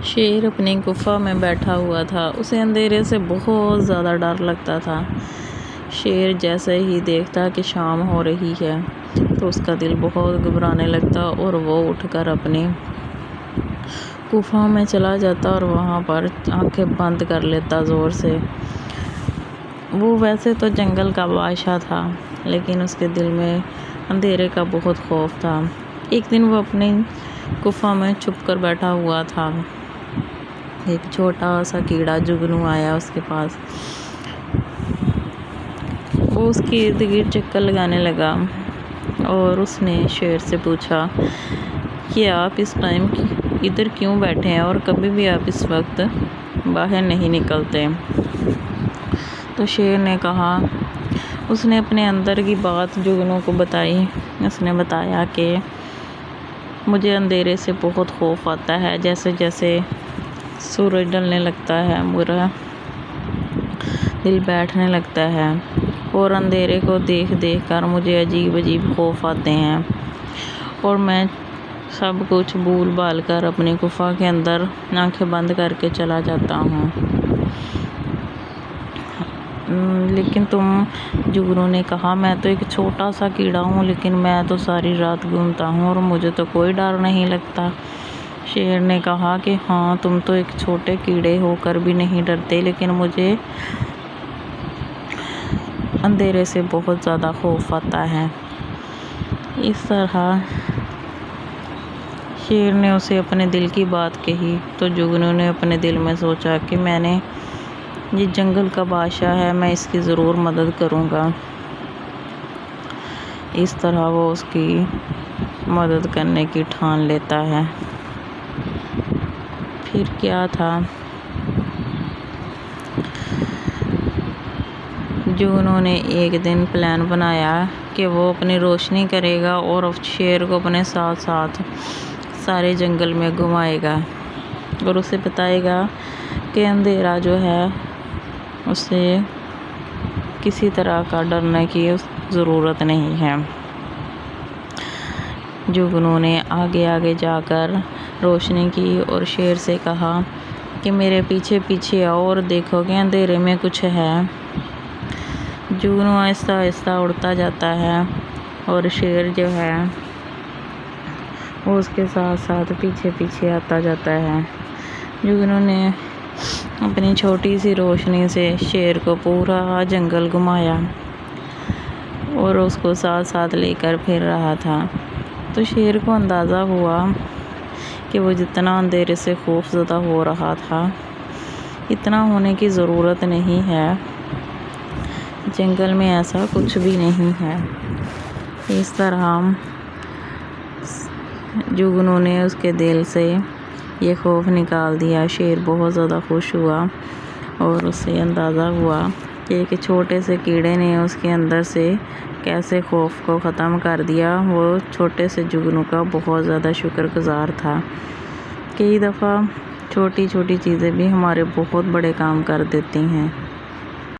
شیر اپنی غفا میں بیٹھا ہوا تھا۔ اسے اندھیرے سے بہت زیادہ ڈر لگتا تھا۔ شیر جیسے ہی دیکھتا کہ شام ہو رہی ہے تو اس کا دل بہت گھبرانے لگتا اور وہ اٹھ کر اپنی غفا میں چلا جاتا اور وہاں پر آنکھیں بند کر لیتا زور سے۔ وہ ویسے تو جنگل کا بادشاہ تھا لیکن اس کے دل میں اندھیرے کا بہت خوف تھا۔ ایک دن وہ اپنی غفا میں چھپ کر بیٹھا ہوا تھا۔ ایک چھوٹا سا کیڑا جگنو آیا اس کے پاس۔ وہ اس کے ارد گرد چکر لگانے لگا اور اس نے شیر سے پوچھا کہ آپ اس ٹائم ادھر کیوں بیٹھے ہیں اور کبھی بھی آپ اس وقت باہر نہیں نکلتے؟ تو شیر نے کہا، اس نے اپنے اندر کی بات جگنو کو بتائی۔ اس نے بتایا کہ مجھے اندھیرے سے بہت خوف آتا ہے، جیسے جیسے سورج ڈھلنے لگتا ہے میرا دل بیٹھنے لگتا ہے اور اندھیرے کو دیکھ دیکھ کر مجھے عجیب عجیب خوف آتے ہیں اور میں سب کچھ بھول بھال کر اپنی غفا کے اندر آنکھیں بند کر کے چلا جاتا ہوں۔ لیکن تم، جگنو نے کہا، میں تو ایک چھوٹا سا کیڑا ہوں لیکن میں تو ساری رات گھومتا ہوں اور مجھے تو کوئی ڈر نہیں لگتا۔ شیر نے کہا کہ ہاں، تم تو ایک چھوٹے کیڑے ہو کر بھی نہیں ڈرتے، لیکن مجھے اندھیرے سے بہت زیادہ خوف آتا ہے۔ اس طرح شیر نے اسے اپنے دل کی بات کہی تو جگنو نے اپنے دل میں سوچا کہ یہ جنگل کا بادشاہ ہے، میں اس کی ضرور مدد کروں گا۔ اس طرح وہ اس کی مدد کرنے کی ٹھان لیتا ہے۔ پھر کیا تھا، جگنو نے ایک دن پلان بنایا کہ وہ اپنی روشنی کرے گا اور شیر کو اپنے ساتھ ساتھ سارے جنگل میں گھمائے گا اور اسے بتائے گا کہ اندھیرا جو ہے اسے کسی طرح کا ڈرنے کی ضرورت نہیں ہے۔ جگنو نے آگے آگے جا کر روشنی کی اور شیر سے کہا کہ میرے پیچھے پیچھے آؤ اور دیکھو کہ اندھیرے میں کچھ ہے۔ جگنو آہستہ آہستہ اڑتا جاتا ہے اور شیر جو ہے وہ اس کے ساتھ ساتھ پیچھے پیچھے آتا جاتا ہے۔ جگنو نے اپنی چھوٹی سی روشنی سے شیر کو پورا جنگل گھمایا اور اس کو ساتھ ساتھ لے کر پھر رہا تھا۔ تو شیر کو اندازہ ہوا کہ وہ جتنا اندھیرے سے خوف زدہ ہو رہا تھا اتنا ہونے کی ضرورت نہیں ہے، جنگل میں ایسا کچھ بھی نہیں ہے۔ اس طرح جگنو نے اس کے دل سے یہ خوف نکال دیا۔ شیر بہت زیادہ خوش ہوا اور اسے اندازہ ہوا کہ ایک چھوٹے سے کیڑے نے اس کے اندر سے کیسے خوف کو ختم کر دیا۔ وہ چھوٹے سے جگنو کا بہت زیادہ شکر گزار تھا۔ کئی دفعہ چھوٹی چھوٹی چیزیں بھی ہمارے بہت بڑے کام کر دیتی ہیں۔